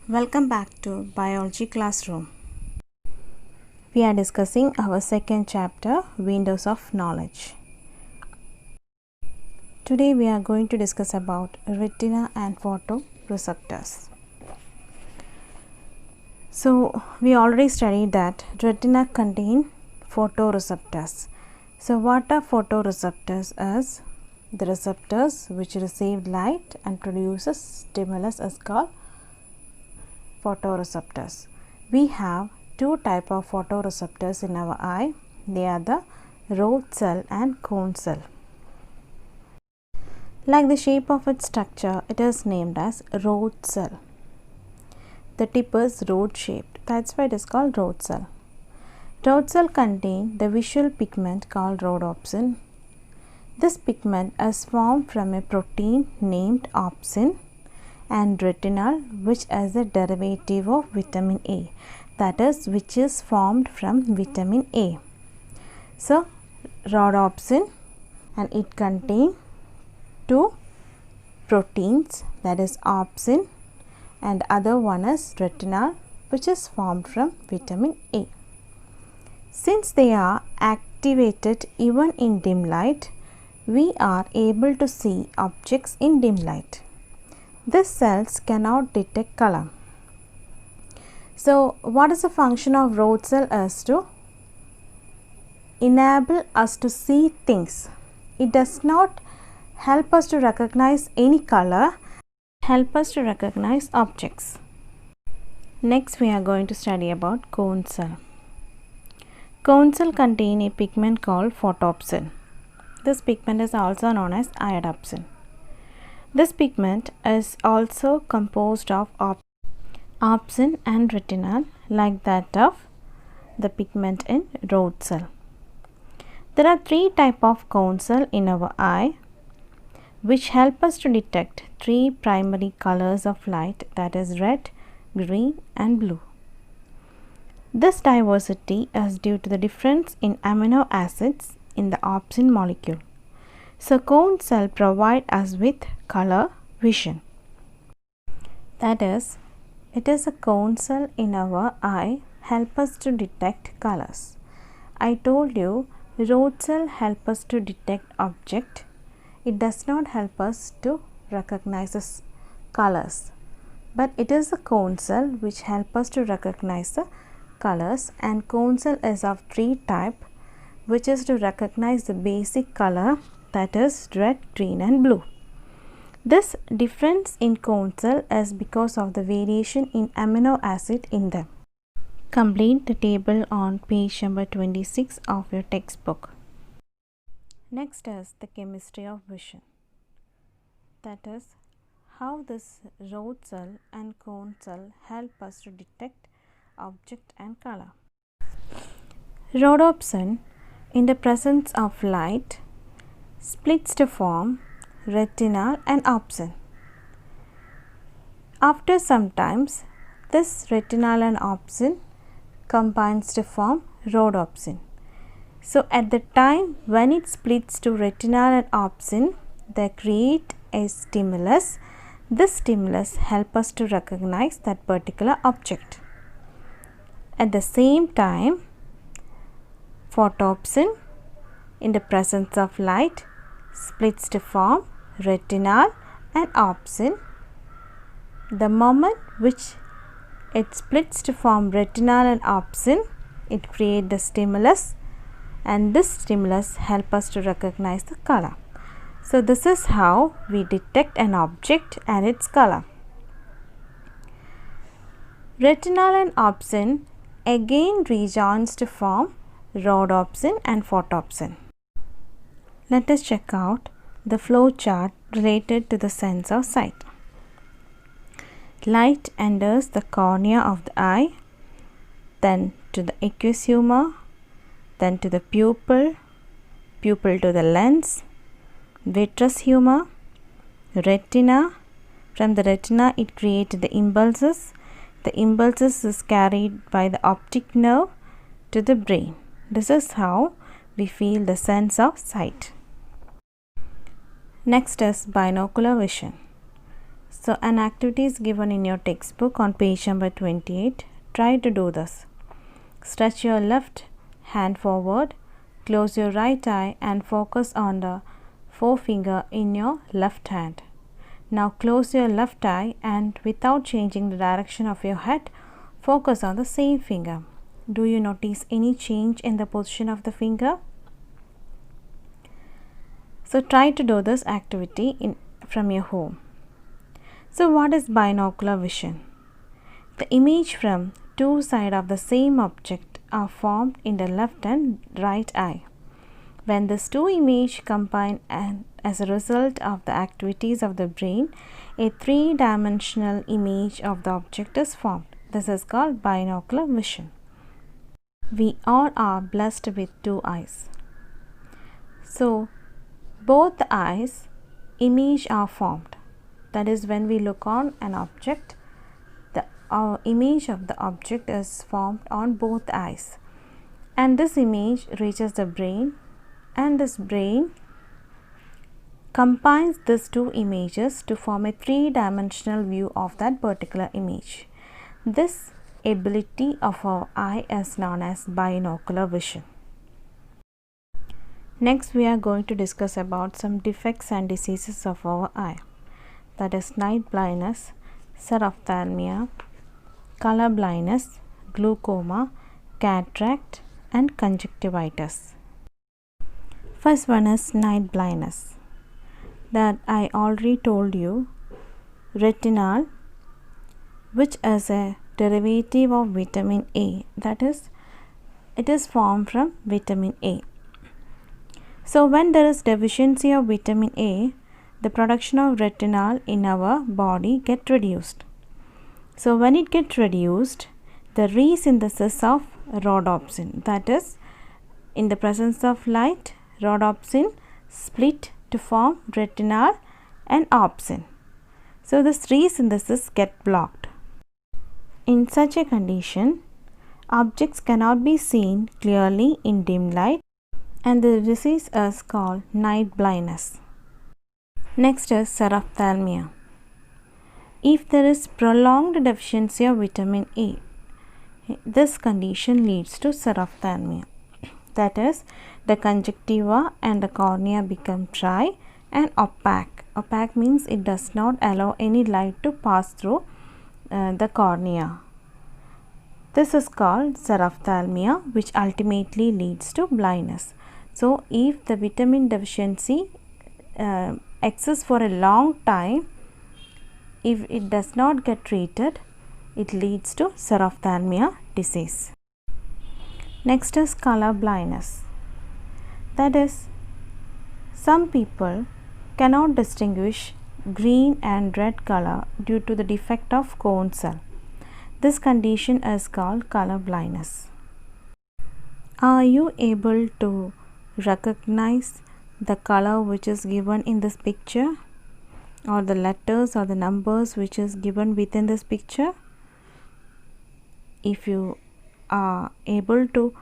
Welcome back to Biology Classroom. We are discussing our second chapter, Windows of Knowledge. Today we are going to discuss about retina and photoreceptors. So we already studied that retina contain photoreceptors. So what are photoreceptors? As the receptors which receive light and produces stimulus is called photoreceptors. We have two types of photoreceptors in our eye. They are the rod cell and cone cell. Like the shape of its structure, it is named as rod cell. The tip is rod shaped. That's why it is called rod cell. Rod cell contain the visual pigment called rhodopsin. This pigment is formed from a protein named opsin and retinal, which is a derivative of vitamin A, that is, which is formed from vitamin A. So rhodopsin, and it contains two proteins, that is opsin, and other one is retinal, which is formed from vitamin A. Since they are activated even in dim light, we are able to see objects in dim light. These cells cannot detect color. So what is the function of rod cell? Is to enable us to see things. It does not help us to recognize any color, help us to recognize objects. Next we are going to study about cone cell. Cone cell contain a pigment called photopsin. This pigment is also known as iodopsin. This pigment is also composed of opsin and retinal, like that of the pigment in rod cell. There are three types of cone cell in our eye, which help us to detect three primary colors of light, that is red, green and blue. This diversity is due to the difference in amino acids in the opsin molecule. So cone cell provide us with color vision. That is, it is a cone cell in our eye help us to detect colors. I told you rod cell help us to detect object. It does not help us to recognize colors, but it is the cone cell which help us to recognize the colors, and cone cell is of three types, which is to recognize the basic color, that is red, green and blue. This difference in cone cell is because of the variation in amino acid in them. Complete the table on page number 26 of your textbook. Next is the chemistry of vision. That is, how this rod cell and cone cell help us to detect object and color. Rhodopsin, in the presence of light, splits to form retinal and opsin. After some time, this retinal and opsin combines to form rhodopsin. So at the time when it splits to retinal and opsin, they create a stimulus. This stimulus helps us to recognize that particular object. At the same time, photopsin, in the presence of light, splits to form retinal and opsin. The moment which it splits to form retinal and opsin, it creates the stimulus, and this stimulus helps us to recognize the color. So this is how we detect an object and its color. Retinal and opsin again rejoins to form rhodopsin and photopsin. Let us check out the flow chart related to the sense of sight. Light enters the cornea of the eye, then to the aqueous humor, then to the pupil, pupil to the lens, vitreous humor, retina. From the retina it creates the impulses. The impulses is carried by the optic nerve to the brain. This is how we feel the sense of sight. Next is binocular vision. So an activity is given in your textbook on page number 28. Try to do this. Stretch your left hand forward, close your right eye and focus on the forefinger in your left hand. Now close your left eye and without changing the direction of your head, focus on the same finger. Do you notice any change in the position of the finger? So try to do this activity from your home. So what is binocular vision? The image from two sides of the same object are formed in the left and right eye. When these two images combine and as a result of the activities of the brain, a three-dimensional image of the object is formed. This is called binocular vision. We all are blessed with two eyes. So both the eyes image are formed. That is, when we look on an object, the image of the object is formed on both eyes, and this image reaches the brain, and this brain combines these two images to form a three-dimensional view of that particular image. This ability of our eye is known as binocular vision. Next, we are going to discuss about some defects and diseases of our eye. That is night blindness, xerophthalmia, color blindness, glaucoma, cataract and conjunctivitis. First one is night blindness. That I already told you, retinal, which is a derivative of vitamin A, that is, it is formed from vitamin A. So when there is deficiency of vitamin A, the production of retinal in our body get reduced. So when it gets reduced, the resynthesis of rhodopsin, that is, in the presence of light, rhodopsin split to form retinal and opsin. So this resynthesis get blocked. In such a condition, objects cannot be seen clearly in dim light, and the disease is called night blindness. Next is xerophthalmia. If there is prolonged deficiency of vitamin A, this condition leads to xerophthalmia. That is, the conjunctiva and the cornea become dry and opaque. Opaque means it does not allow any light to pass through the cornea. This is called xerophthalmia, which ultimately leads to blindness. So if the vitamin deficiency exists for a long time, if it does not get treated, it leads to xerophthalmia disease. Next is color blindness. That is, some people cannot distinguish green and red color due to the defect of cone cell. This condition is called color blindness. Are you able to recognize the color which is given in this picture, or the letters or the numbers which is given within this picture? If you are able to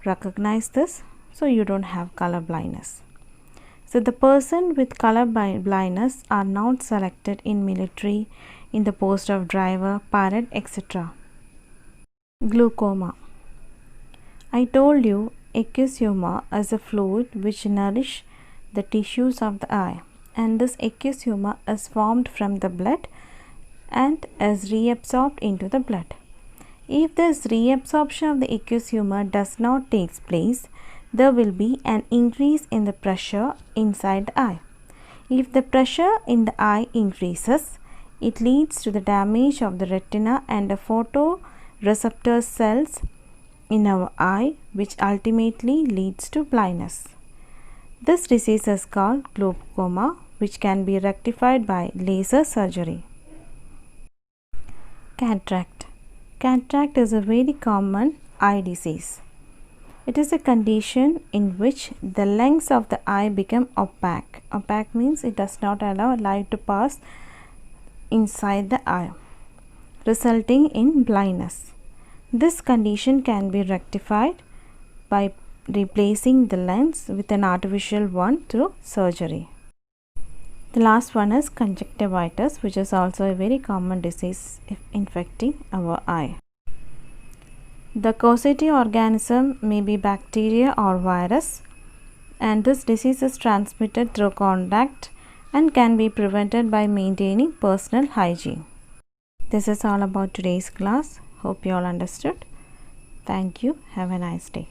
recognize this, so you don't have color blindness. So the person with color blindness are not selected in military, in the post of driver, pilot, etc. Glaucoma. I told you aqueous humor is a fluid which nourishes the tissues of the eye, and this aqueous humor is formed from the blood and is reabsorbed into the blood. If this reabsorption of the aqueous humor does not take place, there will be an increase in the pressure inside the eye. If the pressure in the eye increases, it leads to the damage of the retina and the photoreceptor cells in our eye, which ultimately leads to blindness. This disease is called glaucoma, which can be rectified by laser surgery. Cataract. Cataract is a very common eye disease. It is a condition in which the lens of the eye become opaque. Opaque means it does not allow light to pass inside the eye, resulting in blindness. This condition can be rectified by replacing the lens with an artificial one through surgery. The last one is conjunctivitis, which is also a very common disease infecting our eye. The causative organism may be bacteria or virus, and this disease is transmitted through contact and can be prevented by maintaining personal hygiene. This is all about today's class. Hope you all understood. Thank you. Have a nice day.